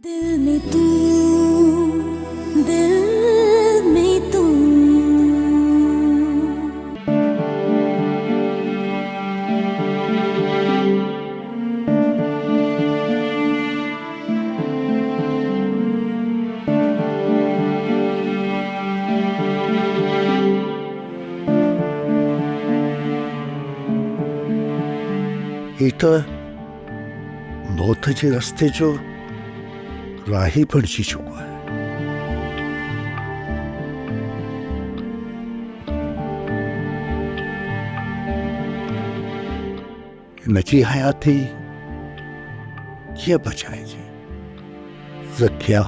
दिल में तू, दिल में तू। इथं भोवताचे रस्त्याच्यो राही पडची चुको आहे. नची हयाती कीअं बचाइजे? ज़किया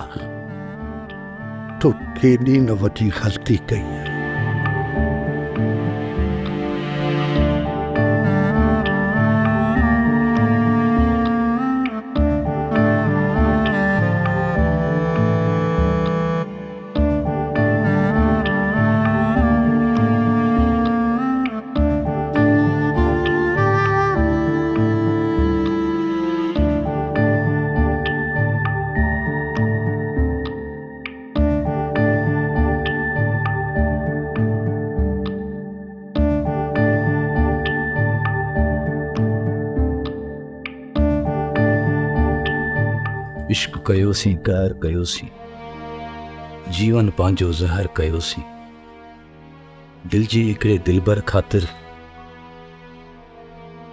तो केॾी न वॾी ग़लती कई आहे. इश्क कयोसीं, क़ैर कयोसीं, जीवन पंहिंजो ज़हर कयोसीं, दिल जी हिकिड़े दिलबर ख़ातिर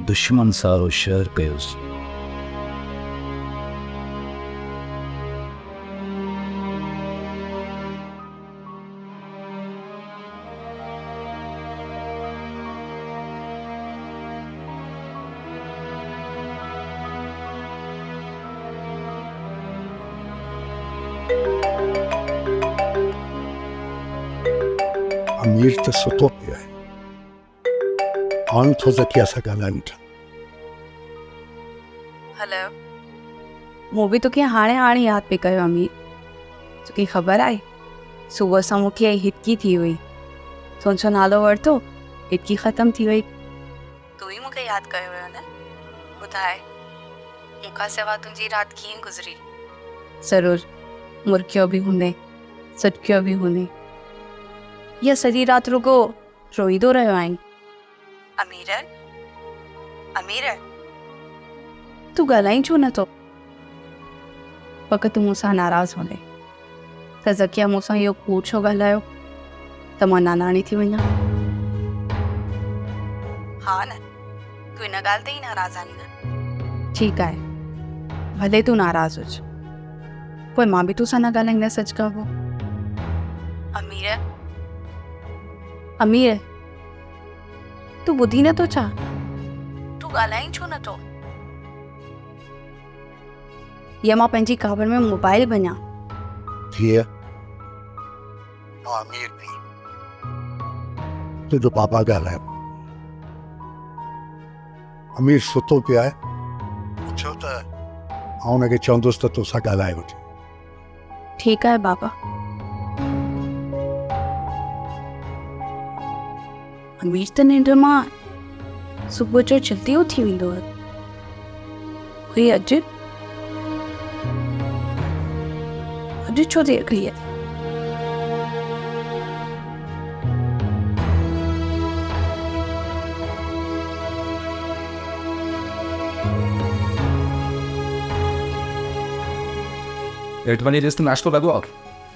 दुश्मन सारो शहर कयोसीं. अमीर त सुतो पियो आहे. आउं थो ज़किया सां ॻाल्हाइनि था. हेलो, मूं बि तोखे हाणे यादि पे कयो अमीर. तोखे ख़बर आहे सुबुह सां मूंखे हिटकी थी हुई. तुंहिंजो नालो वरितो, हिटकी ख़तम थी वई. तूं ई मूंखे यादि कयो हुयो न. ॿुधाए मूंखां सवाइ तुंहिंजी राति कीअं गुज़री? ज़रूरु मुर्कियो बि हूंदे, सटकियो बि हूंदे, या सॼी राति रुगो रोईंदो रहियो आहीं. अमीर अमीर तूं ॻाल्हाई छो नथो? फ़क़ति तूं मूंसां नाराज़ हूंदे त ज़किया मूंसां इहो कूड़ छो ॻाल्हायो त मां नानाणी थी वञा? हा न, तूं हिन ॻाल्हि ते ई नाराज़ आहीं न. ठीकु आहे, भले तूं नाराज़ हुज, पोइ मां बि तोसां न ॻाल्हाईंदसि सच खां पोइ. अमीर तूं ॿुधी नथो छा? तूं ॻाल्हाई छो नथो? या मां पंहिंजी क़बर में मोबाइल वञा? थिए अमीर नहीं तुंहिंजो पापा ॻाल्हायो. अमीर सुतो पियो आहे. पुछो त आउं हुनखे चवंदुसि त तोसां ॻाल्हाए वठे. ठीकु आहे बाबा. अमीर त निंड मां सुबुह जो जल्दी उथी वेंदो आहे. हुई अॼु छो देरि कई आहे? हेठि वञी ॾिस त नाश्तो लॻो आहे.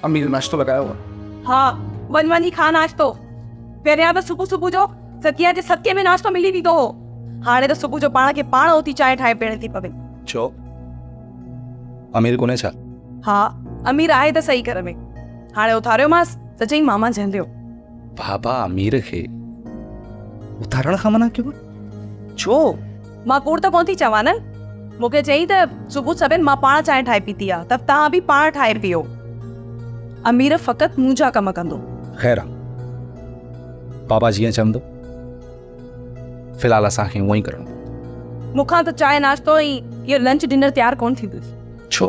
अमीर नाश्तो लॻायो आहे. हा, वञी खा नाश्तो. पहिरियां त सुबुह जो ज़किया जे सदके में नाश्तो मिली वेंदो हो. हाणे त सुबुह जो पाण खे पाण उथी चांहि ठाहे पीअणी थी पवे. छो अमीर कोन्हे छा? हा, अमीर आहे त सही घर में. हाणे उथारियोमांसि त चई मामा जंदियो. बाबा अमीर खे उथारण खां मना कयो? छो? मां कूड़ त कोन थी चवां न. मूंखे चई त सुबुह सवेल मां पाण चांहि ठाहे पीती आहे त तव्हां बि पाण ठाहे पीओ. अमीर फ़क़ति मुंहिंजा कम कंदो. ख़ैर आहे, बाबा जीअं चवंदो. फ़िलहालु असांखे उहो ई करणो. मूंखां त चांहि नाश्तो ऐं इहो लंच डिनर तयारु कोन थींदुसि. छो?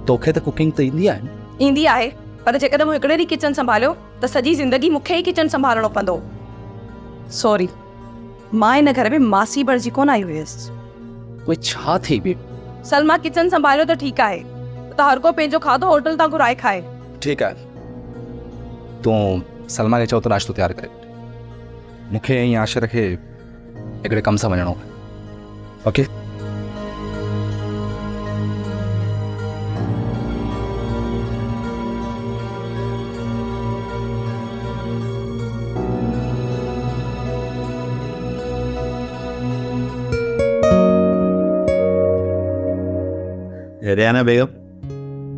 तोखे त कुकिंग त ईंदी आहे न? ईंदी आहे, पर जेकॾहिं मूं हिकिड़े ॾींहुं किचन संभालियो त सॼी ज़िंदगी मूंखे ई किचन संभालणो पवंदो. सॉरी, मां इन घर में मासी बणिजी कोन आई हुयसि. कोई छा थी बि सलमा किचन संभालियो त ठीकु आहे, त हर को पंहिंजो खाधो होटल तां घुराए खाए। ठीकु आहे, तूं सलमा खे चओ त नाश्तो तयारु करे। मूंखे ऐं आशिर खे हिकिड़े कम सां वञिणो आहे। ओके। रियाना बेगम,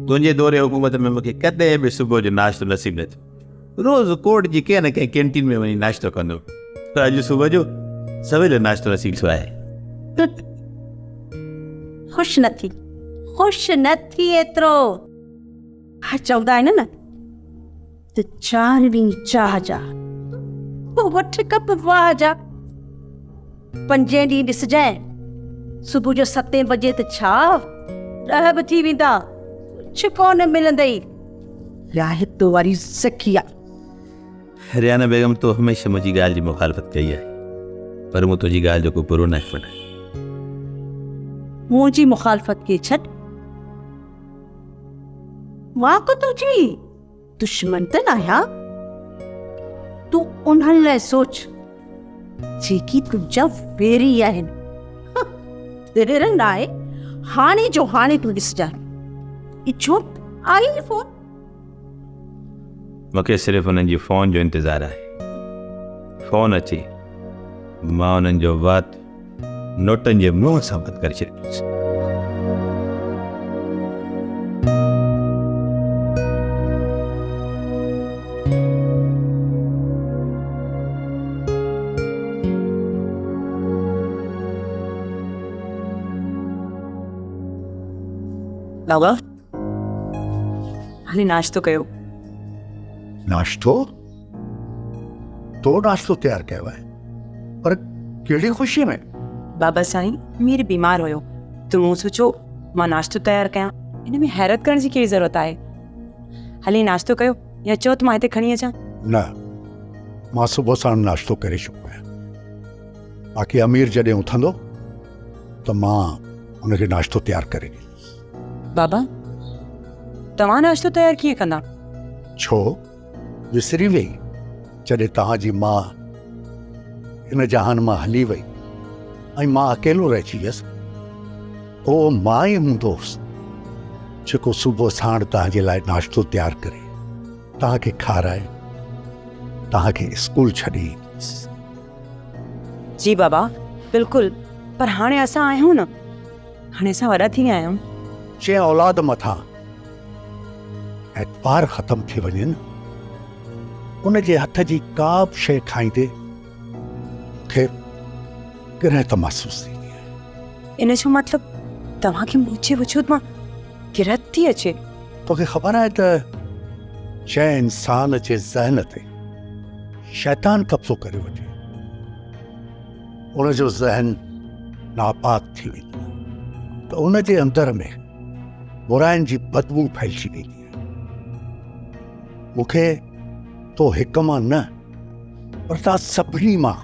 तुंहिंजे दौरे हुकूमत में मूंखे कॾहिं बि सुबुह जो नाश्तो नसीब न थियो। रोज़ कोर्ट जी कंहिं न कंहिं कैंटीन में वञी नाश्तो कंदो, पर अॼु सुबुह जो सवेल नाश्तो नसीब थियो आहे। ख़ुशि न थी एतिरो। चवंदा आहिनि न त 4 ॾींहं चाह जा, पोइ वठ कप वाह जा। 5 ॾींहं ॾिसजांइ, सुबुह जो 7 बजे त छा 10 बि थी वेंदा, कुझु कोन मिलंदई। राहत वारी सखी आहे। रियाना बेगम, तो हमेशह मुंहिंजी ॻाल्हि जी मुखालफ़त कई आहे, पर मूं तुंहिंजी ॻाल्हि जो को बुरो न वठाए। मुंहिंजी मुखालफ़त खे छॾ, मां को तुंहिंजी दुश्मन त न आहियां। तूं उन्हनि लाइ सोच जेकी तुंहिंजा वेरी आहिनि। तेरे न आहे, हाणे जो हाणे तूं ॾिसजांइ। छो आई न फोन? मूंखे सिर्फ़ु हुननि जी फ़ोन जो इंतज़ारु आहे। फ़ोन अचे, मां हुननि जो वात नोटनि जे मुंहं सां बंदि करे छॾींदुसि। बाबा, हाणे नाश्तो कयो। नाश्तो? तो नाश्तो तयारु कयो आहे, पर कहिड़ी ख़ुशी में? बाबा साईं, मीर बीमार हुयो त मूं सोचियो मां नाश्तो तयारु कयां। इन में हैरत करण जी कहिड़ी ज़रूरत आहे? हली नाश्तो कयो, या चओ त मां हिते खणी अचां? न, मां सुबुह साण नाश्तो करे चुको आहियां। बाक़ी अमीर जॾहिं उथंदो त मां हुनखे नाश्तो तयारु करे ॾींदुसि। बाबा, तव्हां नाश्तो तयारु कीअं कंदा? छो विसरी वई जॾहिं तव्हांजी मां हिन जहान मां हली वई ऐं मां अकेलो रहिजी वियसि? पोइ मां ई हूंदो हुउसि जेको सुबुह साण तव्हांजे लाइ नाश्तो तयारु करे, तव्हांखे खाराए, तव्हांखे स्कूल छॾे ईंदुसि। जी बाबा, बिल्कुलु, पर हाणे असां आहियूं न, हाणे असां वॾा थी विया आहियूं। जंहिं औलाद मथां एतबार ख़तम थी वञे न, उन जे हथ जी का बि शइ खाईंदे मूंखे किरहत महसूसु थींदी आहे। इन जो मतिलबु तव्हांखे मुंहिंजे वजूद मां किरहत थी अचे? तोखे ख़बर आहे त जंहिं इंसान जे ज़हन ते शैतान कब्ज़ो करे वठे, उनजो ज़हन नापाक थी वेंदो आहे, त उन जे अंदर में बुराइनि जी बदबू फैलिजी वेंदी आहे। मूंखे तो हिक मां न, पर तव्हां सभिनी मां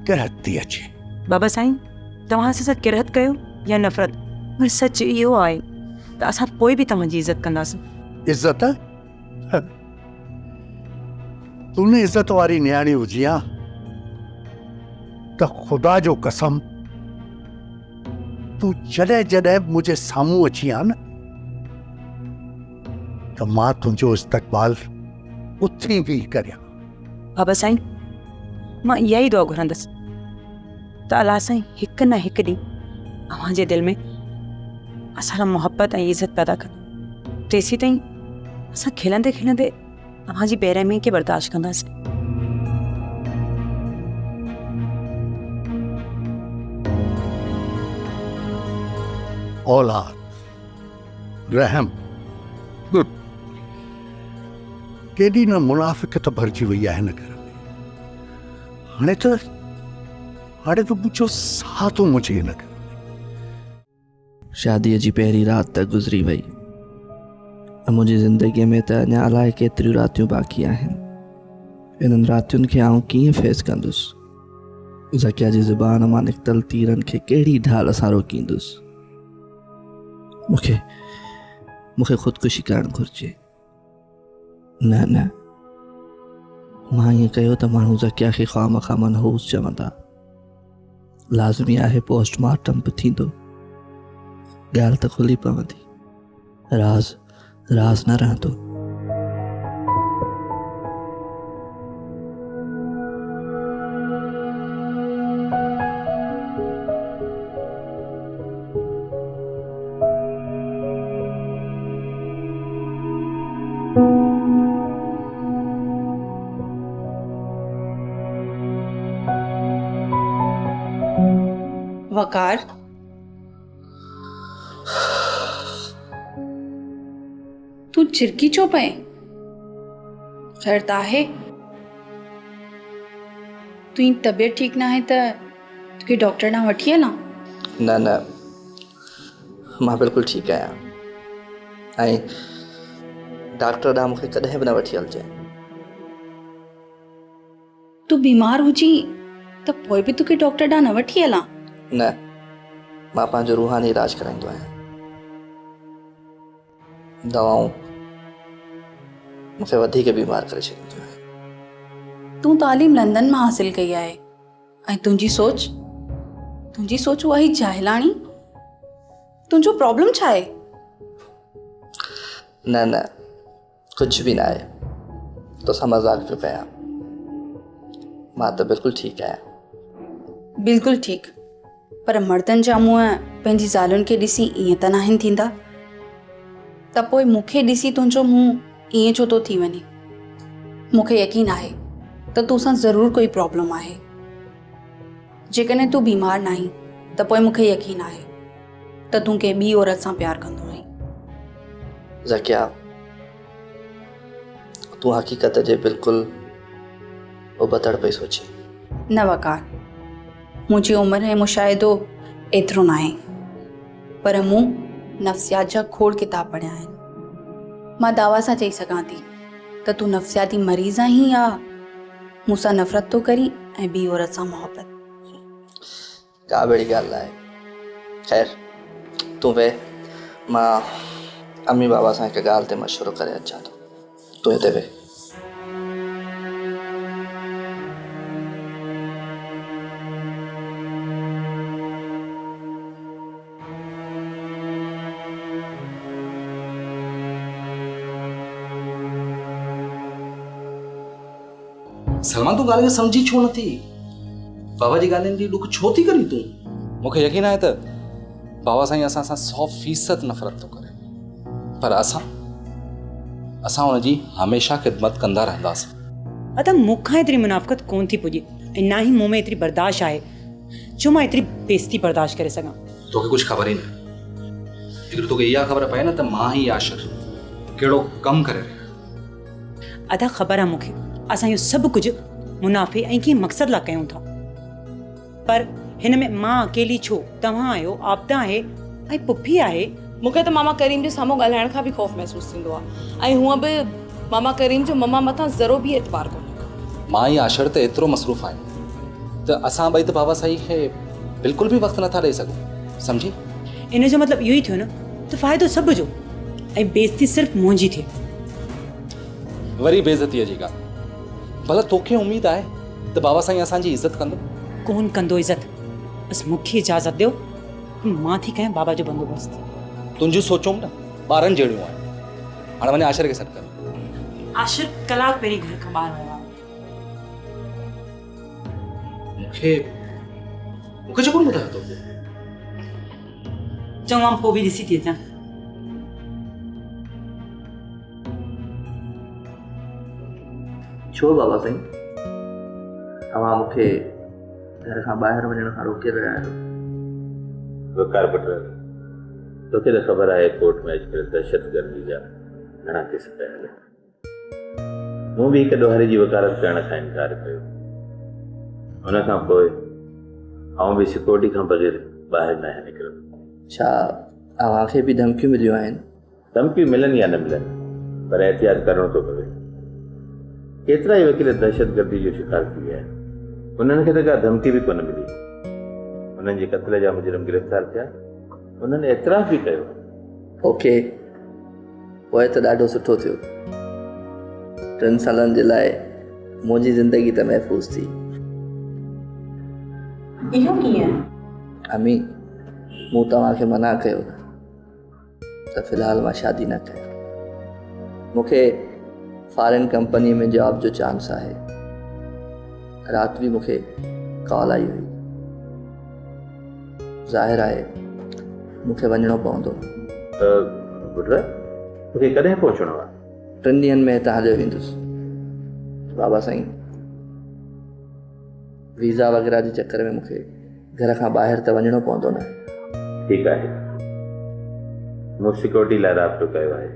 किरहत थी अचे। बाबा साईं, तव्हां असां सां किरहत कयो या नफ़रत, पर सच इहो आहे त असां पोइ बि तव्हांजी इज़त कंदासीं। इज़त? तूने इज़त वारी न्याणी हुजी हा त ख़ुदा जो कसम, तूं जॾहिं जॾहिं मुंहिंजे साम्हूं अची हा न, त मां तुंहिंजो इस्तक़बाल उथी बि करियां। बाबा साईं, मां इहा ई दुआ घुरंदसि त अलाह साईं हिकु न हिकु ॾींहुं अव्हांजे दिलि में असां लाइ मुहबत ऐं इज़त पैदा कंदो। तेसीं ताईं असां खिलंदे खिलंदे अव्हांजी बेरहमी खे बर्दाश्त कंदासीं। औलाद, रहम, केॾी न मुनाफ़िक़त भरिजी वई आहे हिन घर में। हाणे त मुंहिंजो साह थो मुंहिंजे हिन घर में। शादीअ जी पहिरीं राति त गुज़री वई, मुंहिंजी ज़िंदगीअ में त अञा अलाए केतिरियूं रातियूं बाक़ी आहिनि। इन्हनि रातियुनि खे आउं कीअं फेस कंदुसि? ज़किया जी ज़ुबान मां निकितल तीरनि खे कहिड़ी ढाल सां रोकींदुसि? मूंखे मूंखे ख़ुदकुशी करणु घुरिजे। न न, मां ईअं कयो त माण्हू ज़किया खे ख़ामख़ा मनहूस चवंदा। लाज़मी आहे पोस्टमार्टम बि थींदो, ॻाल्हि त खुली पवंदी, राज़ राज़ न रहंदो। वकार, तू चिरकी छो पए? ख़ैर त आहे? तुंहिंजी तबियत ठीक न आहे त तोखे डॉक्टर ॾांहुं वठी हलां? न न, मां बिल्कुलु ठीकु आहियां ऐं डॉक्टर ॾांहुं मूंखे कॾहिं बि न वठी हलिजे। तू बीमार हुजी त पोइ बि तोखे डॉक्टर ॾांहुं न वठी हलां? न, मां पंहिंजो रूहानी इलाज कराईंदो आहियां। दवाऊं मूंखे वधीक बीमार करे छॾींदियूं आहिनि। तूं तालीम लंदन मां हासिल कई आहे ऐं तुंहिंजी सोच उहा ई जाहिलाणी। तुंहिंजो प्रॉब्लम छा आहे? न न, कुझु बि न आहे, तोसां मज़ाक पियो कयां। मां त बिल्कुलु ठीकु आहियां। बिल्कुलु ठीकु, पर मर्दनि जा मुंहं पंहिंजी ज़ालुनि खे ॾिसी ईअं त नाहिनि थींदा। त पोइ मूंखे ॾिसी तुंहिंजो मुंहुं ईअं छो थो थी वञे? मूंखे यकीन आहे त तोसां ज़रूरु कोई प्रॉब्लम आहे। जेकॾहिं तूं बीमार न आहीं त पोइ मूंखे यकीन आहे त तूं कंहिं ॿी औरत सां प्यारु कंदो आहीं। ज़किया, तूं हक़ीक़त जे बिल्कुलु उबतड़ पई सोची। न वकार, मुंहिंजी उमिरि ऐं मुशाहिदो एतिरो न आहे, पर मूं नफ़्सियात जा खोड़ किताब पढ़िया आहिनि। मां दावा सां चई सघां थी त तूं नफ़्सियाती मरीज़ आहीं या मूंसां नफ़रत थो करी ऐं ॿी औरत सां मोहबत। का बड़ी ॻाल्हि आहे। ख़ैर, तूं वे, मां अम्मी बाबा सां हिकु ॻाल्हि ते मशवरो करे अचां थो। तूं हिते वे। सलमान, तूं ॻाल्हि खे सम्झी छो नथी? बाबा जी ॻाल्हियुनि जी ॾुख छो थी करी तूं? मूंखे यकीन आहे त बाबा साईं असां सां 100% नफ़रत थो करे, पर असां हुनजी हमेशह ख़िदमत कंदा रहंदासीं। अदा मूंखां एतिरी मुनाफ़क़त कोन थी पुॼे ऐं ना ई मूं में एतिरी बर्दाश्त आहे जो मां एतिरी बेइज़ती बर्दाश्त करे सघां। तोखे कुझु ख़बर ई न। जेकर तोखे इहा ख़बर पए न त मां ही आशिर कहिड़ो कमु करे रहियो। अदा ख़बर आहे मूंखे असां इहो सभु कुझु मुनाफ़े ऐं कंहिं मक़सद लाइ कयूं था, पर हिन में मां अकेली छो? तव्हां आहियो, आबदा आहे ऐं पुफी आहे। मूंखे त मामा करीम जे साम्हूं ॻाल्हाइण खां बि ख़ौफ़ महसूसु थींदो आहे, ऐं हूअं बि मामा करीम जो मम्मा मथां ज़रो बि एतबार कोन्हे। मां ई आशिर त एतिरो मसरूफ़ आहियूं त असां ॿई त बाबा साईं खे बिल्कुलु बि वक़्तु नथा ॾेई सघूं, सम्झी? इन जो मतिलबु इहो ई थियो न त फ़ाइदो सभु जो ऐं बेइज़ती सिर्फ़ु मुंहिंजी थिए। वरी बेइज़तीअ जी ॻाल्हि। भला तोखे उमेद आहे त बाबा साईं असांजी इज़त कंदो? कोन कंदो इज़त। बसि मूंखे इजाज़त ॾियो, मां थी कयां बाबा जो बंदोबस्तु। तुंहिंजूं सोचूं न ॿारनि जहिड़ियूं आहिनि। हाणे वञी आशिर खे सॾु कर। आशिर कलाक पहिरीं घर खां ॿाहिरि वियो आहे। मूंखे छो कोन ॿुधायो तोखे? चङो, पोइ बि ॾिसी थी अचां। छो बाबा साईं, तव्हां मूंखे घर खां ॿाहिरि वञण खां रोके रहिया आहियो? वकार पुट, तोखे त ख़बर आहे कोर्ट में अॼुकल्ह दहशतगर्दी जा घणा केस पिया हलनि। मूं बि हिकु ॾोहारी जी वकालत करण खां इनकार कयो। हुन खां पोइ आउं बि सिक्योरिटी खां बग़ैर ॿाहिरि न निकिरो। छा अव्हांखे बि धमकियूं मिलियूं आहिनि? धमकियूं मिलनि या न मिलनि, पर एहतियात करणो थो पवे। केतिरा ई वकील दहशतगर्दी जो शिकार थी विया आहिनि, उन्हनि खे त का धमकी बि कोन मिली। उन्हनि जे क़त्ल जा मुजरिम गिरफ़्तार थिया, उन्हनि एतिराफ़ बि कयो ओके पोइ त ॾाढो सुठो थियो 3 सालनि जे लाइ मुंहिंजी ज़िंदगी त महफ़ूज़ थी। इहो कीअं? अमी मूं तव्हांखे मना कयो न त फ़िलहाल मां शादी न कयां। मूंखे फॉरेन कंपनी में जॉब जो चांस आहे। राति बि मूंखे कॉल आई हुई। ज़ाहिर आहे मूंखे वञिणो पवंदो। पुट मूंखे कॾहिं पहुचणो आहे? 3 ॾींहंनि में हितां हलियो वेंदुसि। बाबा साईं वीज़ा वग़ैरह जे चक्कर में मूंखे घर खां ॿाहिरि त वञिणो पवंदो न। ठीकु आहे, मूं सिक्योरिटी लाइ राब्तो कयो आहे,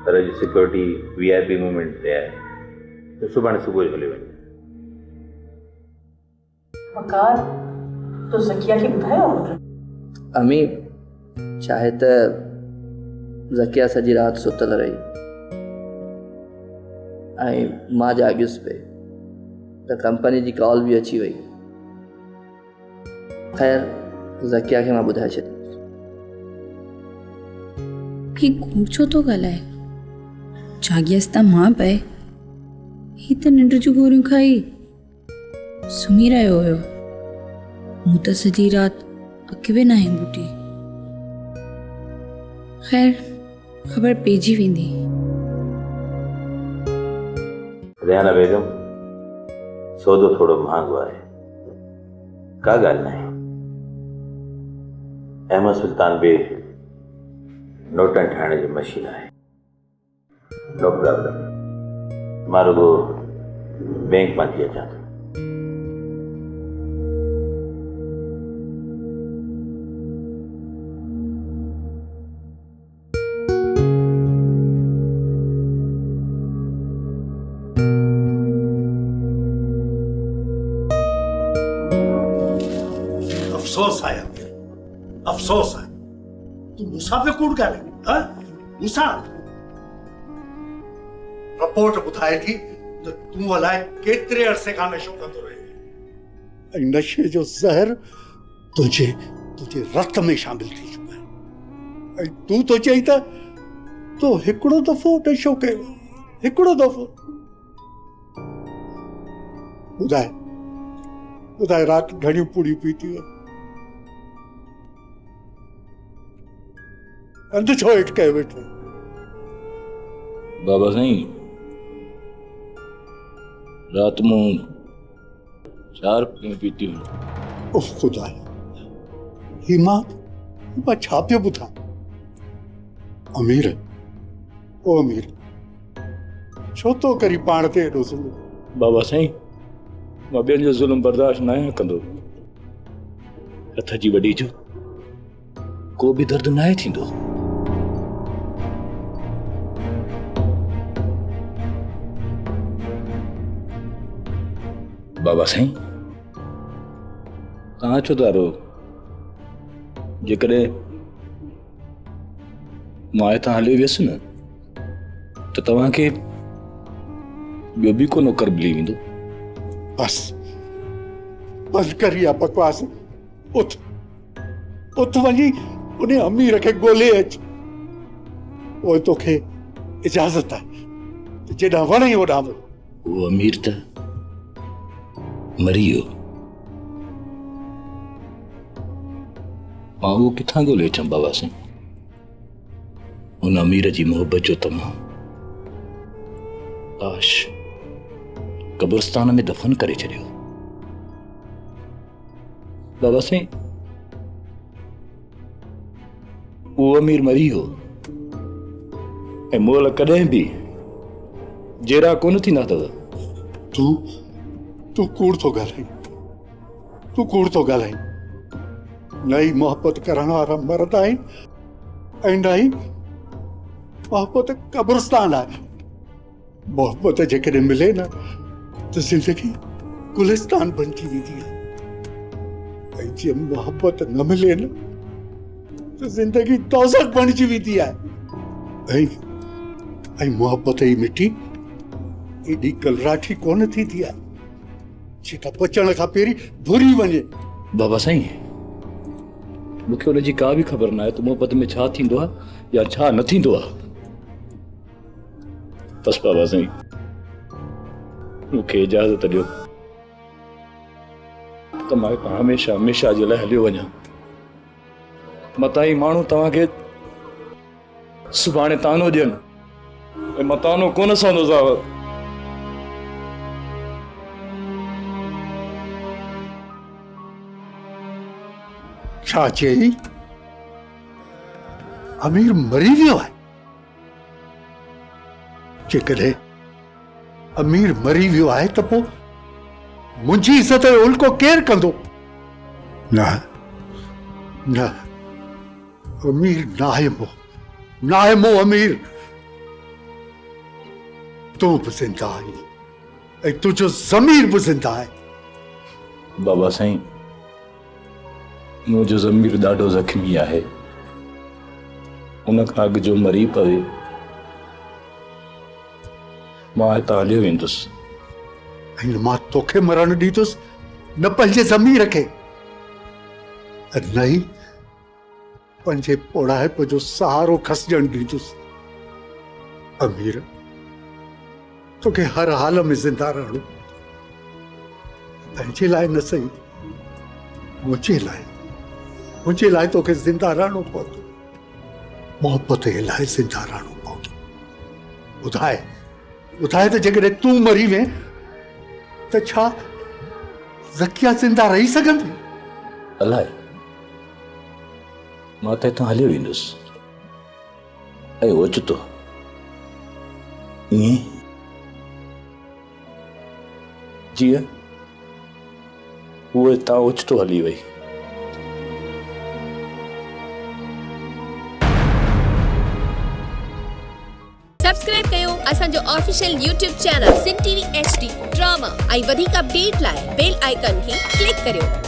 पर अॼु सिक्योरिटी VIP मूवमेंट ते आहे त सुभाणे सुबुह जो हली वञे। वकार तो ज़किया खे ॿुधायो? अमी चाहे त ज़किया सॼी राति सुतल रही ऐं मां जाॻियुसि पे त कंपनी जी कॉल बि अची वई। ख़ैर ज़किया खे मां ॿुधाए छॾियुसि। ही कूड़ छो थो ॻाल्हाए? जाॻियसि त मां पए। ही त निंड जूं गोरियूं खाई सुम्ही रहियो हुयो। मूं त सॼी राति अखि बि न आई ॿुधी। ख़ैर ख़बर पइजी वेंदी। रिहाना बेगम सौदो थोड़ो महांगो आहे, का ॻाल्हि नाहे। अहमद सुल्तान बि नोटनि ठाहिण जी मशीन आहे, नो प्रॉब्लम। मां रुगो बैंक मां थी अचां थो। अफ़सोस आहे अफ़सोस आहे तूं मूंसां पियो कूड़ ॻाल्हाए। मूंसां रिपोर्ट ॿुधाए थी त तूं अलाए केतिरे अरसे खां नशो कंदो रहे ऐं नशे जो ज़हर तुंहिंजे रत में शामिल थी चुको आहे ऐं तूं तो चई त तो हिकिड़ो दफ़ो नशो कयो, हिकिड़ो दफ़ो। ॿुधाए राति घणियूं पूड़ियूं पीतियूं? अंध छो हेठि कयो वेठो? बाबा साईं रात मूं 4 पूड़ियूं पीतियूं। ओह खुदा, ही मां छा पियो ॿुधां? अमीर छो तो करी पाण ते एॾो ज़ुल्म? बाबा साईं मां ॿियनि जो ज़ुल्म बर्दाश्त न आहियां कंदो। हथ जी वॾी जो को बि दर्द न आहे थींदो। बाबा साईं तव्हां छो था रो? जेकॾहिं मां हितां हली वियुसि न त तव्हांखे ॿियो बि को नौकर मिली वेंदो। बस बंदि कर इहा बकवास। उथ वञी उन अमीर खे ॻोल्हे अच। पोइ तोखे इजाज़त आहे त जेॾां वणे ओॾां वञ। वो अमीर त मरी वियो। मां उहो किथां ॻोल्हे अचां बाबा साईं? उन अमीर जी मोहबत जो तमामु लाश कब्रिस्तान में दफ़न करे छॾियो। बाबा साईं उहो अमीर मरी वियो ऐं मोल कॾहिं बि जहिड़ा कोन थींदा अथव। तूं कूड़ थो ॻाल्हाई। न ई मोहबत करण वारा मर्द आहिनि ऐं न ई मोहबत कब्रिस्तान आहे। मोहबत जेकॾहिं मिले न त ज़िंदगी गुलिस्तान बणिजी वेंदी आहे ऐं जे मोहबत न मिले न त ज़िंदगी दोज़ख बणिजी वेंदी आहे। ऐं मोहबत जी मिठी एॾी कलराठी कोन थींदी आहे जेका बचण खां पहिरीं भुरी वञे। बाबा साईं मूंखे हुनजी का बि ख़बर न आहे त मोहबत में छा थींदो आहे या छा न थींदो आहे। बसि बाबा साईं मूंखे इजाज़त ॾियो त मां हितां हमेशह हमेशह जे लाइ हलियो वञा। मतां ई माण्हू तव्हांखे सुभाणे तानो ॾियनि ऐं मां तानो कोन सहंदोसांव। छा चई? अमीर मरी वियो आहे? जेकॾहिं अमीर मरी वियो आहे त पोइ मुंहिंजी इज़त जो उल्को केरु कंदो? न न, अमीर नाहे मो अमीर। तूं बि ज़िंदा आहीं ऐं तुंहिंजो ज़मीर बि ज़िंदा आहे। बाबा साईं मुंहिंजो ज़मीर ॾाढो ज़ख़्मी आहे, उन खां अॻु जो मरी पवे मां हितां हलियो वेंदुसि। ऐं मां तोखे मरण ॾींदुसि, न पंहिंजे ज़मीर खे, न ई पंहिंजे पोड़ाइप जो सहारो खसजण ॾींदुसि। अमीर तोखे हर हाल में ज़िंदा रहणो, पंहिंजे लाइ न सही, मुंहिंजे लाइ तोखे ज़िंदा रहणो पवंदो, मोहबत जे लाइ ज़िंदा रहणो पवंदो। ॿुधाए त जेकॾहिं तूं मरी वएं त छा ज़किया ज़िंदा रही सघंदी? अलाए, मां त हितां हलियो वेंदुसि ऐं ओचितो ईअं जीअं उहे हितां ओचितो हली वई। सब्सक्राइब कयो असांजो official YouTube channel Sindh TV HD drama ऐं वधीक अपडेट लाइ बेल आइकन खे क्लिक करियो।